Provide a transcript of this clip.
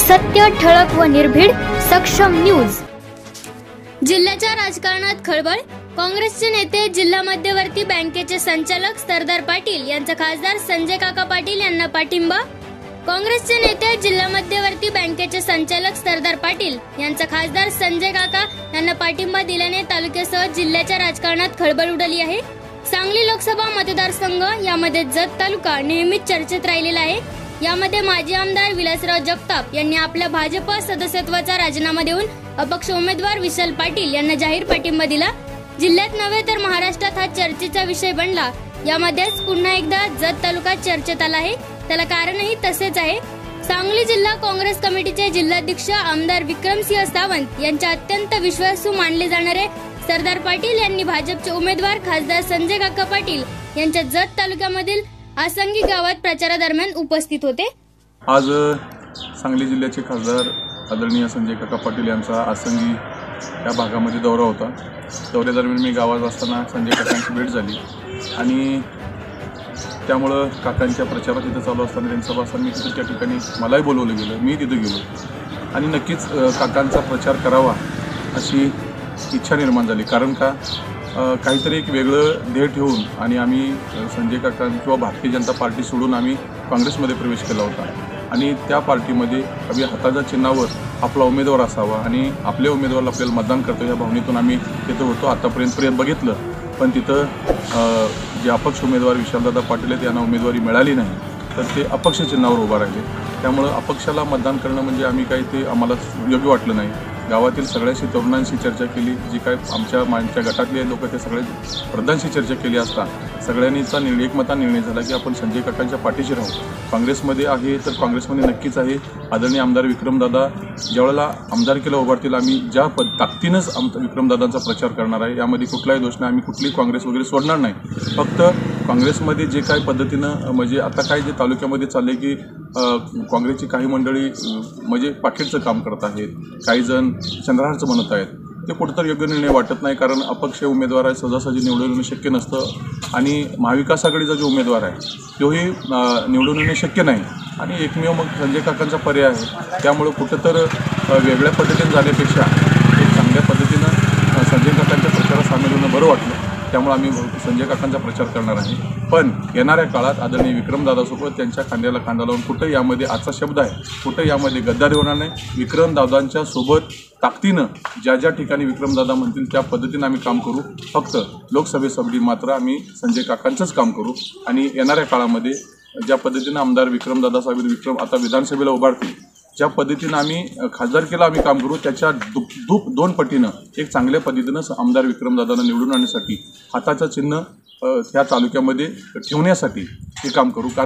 सत्य, ठळक व निर्भीड, सक्षम न्यूज। जिल्ह्याच्या राजकारणात खळबळ। काँग्रेसचे नेते जिल्हा मध्यवर्ती बँकेचे संचालक सरदार पाटील यांचा खासदार संजय काका पाटील यांना पाठिंबा। काँग्रेसचे नेते जिल्हा मध्यवर्ती बँकेचे संचालक सरदार पाटील यांचा खासदार संजय काका यांना पाठिंबा दिल्याने तालुक्यासह जिल्ह्याच्या राजकारणात खळबळ उडाली आहे। सांगली लोकसभा मतदारसंघ यामध्ये जत तालुका नेहमीच चर्चेत राहिलेला आहे। यामध्ये माजी आमदार विलासराव जगताप यांनी आपल्या भाजप सदस्यत्वाचा राजीनामा देऊन अपक्ष उमेदवार विशाल पाटील यांना जाहीर पाठिंबा दिला। जिल्ह्यात नव्हे तर महाराष्ट्रात हा चर्चेचा विषय बनला। यामध्येच पुन्हा एकदा जत तालुका चर्चेत आला आहे। त्याला कारणही तसेच आहे। सांगली जिल्हा काँग्रेस कमिटीचे जिल्हाध्यक्ष आमदार विक्रमसिंह सावंत यांच्या अत्यंत विश्वासू मानले जाणारे सरदार पाटील यांनी भाजपचे उमेदवार खासदार संजय काका पाटील यांच्या जत तालुक्यामधील आसंगी गावात प्रचारादरम्यान उपस्थित होते। आज सांगली जिल्ह्याचे खासदार आदरणीय संजय काका पाटील यांचा आसंगी या भागामध्ये दौरा होता। दौऱ्यादरम्यान मी गावात असताना संजय काकांची भेट झाली आणि त्यामुळे काकांच्या प्रचारात इथं चालू असताना त्यांचा सभा असताना मी तिथे त्या ठिकाणी मलाही बोलवलं गेलं, मी तिथे गेलो आणि नक्कीच काकांचा प्रचार करावा अशी इच्छा निर्माण झाली। कारण का काहीतरी एक वेगळं ध्येय ठेवून आणि आम्ही संजय काका किंवा भारतीय जनता पार्टी सोडून आम्ही काँग्रेसमध्ये प्रवेश केला होता आणि त्या पार्टीमध्ये आम्ही हाताच्या चिन्हावर आपला उमेदवार असावा आणि आपल्या उमेदवाराला आपल्याला मतदान करतो या भावनेतून आम्ही तिथं होतो। आतापर्यंत बघितलं पण तिथं जे अपक्ष उमेदवार विशालदादा पाटील आहेत यांना उमेदवारी मिळाली नाही, तर ते अपक्ष चिन्हावर उभा राहिले। त्यामुळं अपक्षाला मतदान करणं म्हणजे आम्ही काही ते आम्हाला योग्य वाटलं नाही। गावातील सगळ्याशी तरुणांशी चर्चा केली, जी काय आमच्या गटातले लोक ते सगळे प्रधानशी चर्चा केली असता सगळ्यांनीचा एकमता निर्णय झाला की आपण संजय काकांच्या पाठीशी राहू। काँग्रेसमध्ये आहे तर काँग्रेसमध्ये नक्कीच आहे। आदरणीय आमदार विक्रमदादा ज्यावेळेला आमदारकीला उभारतील आम्ही ज्या ताकदीनंच विक्रमदादांचा प्रचार करणार आहे। यामध्ये कुठलाही दोष नाही, आम्ही कुठलीही काँग्रेस वगैरे सोडणार नाही। फक्त काँग्रेसमध्ये जे काही पद्धतीनं म्हणजे आता काय जे तालुक्यामध्ये चालले की काँग्रेसची काही मंडळी म्हणजे पाकिटचं काम करत आहेत, काही जण चंद्रहारचं म्हणत आहेत, ते कुठंतरी योग्य निर्णय वाटत नाही। कारण अपक्ष उमेदवार आहे, सहजासहजी निवडून येणं शक्य नसतं आणि महाविकास आघाडीचा जो उमेदवार आहे तोही निवडून येणे शक्य नाही आणि एकमेव मग संजय काकांचा पर्याय आहे। त्यामुळं कुठं तर वेगळ्या पद्धतीने जाण्यापेक्षा एक चांगल्या पद्धतीनं संजय काकांच्या प्रचारात सामील होणं बरं वाटलं। त्यामुळे आम्ही संजय काकांचा प्रचार करणार आहे। पण येणाऱ्या काळात आदरणीय विक्रमदादासोबत त्यांच्या खांद्याला खांदा लावून कुठं यामध्ये आजचा शब्द आहे, कुठं यामध्ये गद्दारी होणार नाही। विक्रमदादांच्या सोबत ताकदीनं ज्या ठिकाणी विक्रमदादा म्हणतील त्या पद्धतीनं आम्ही काम करू। फक्त लोकसभेसाठी मात्र आम्ही संजय काकांचंच काम करू आणि येणाऱ्या काळामध्ये ज्या पद्धतीनं आमदार विक्रमदादा साहेब आता विधानसभेला उभारतील, ज्या पद्धतीनं आम्ही खासदारकीला आम्ही काम करू त्याच्या दोन पटीनं एक चांगल्या पद्धतीनं आमदार विक्रमदादांना निवडून आणण्यासाठी हाताचं चिन्ह ह्या तालुक्यामध्ये ठेवण्यासाठी हे काम करू। कारण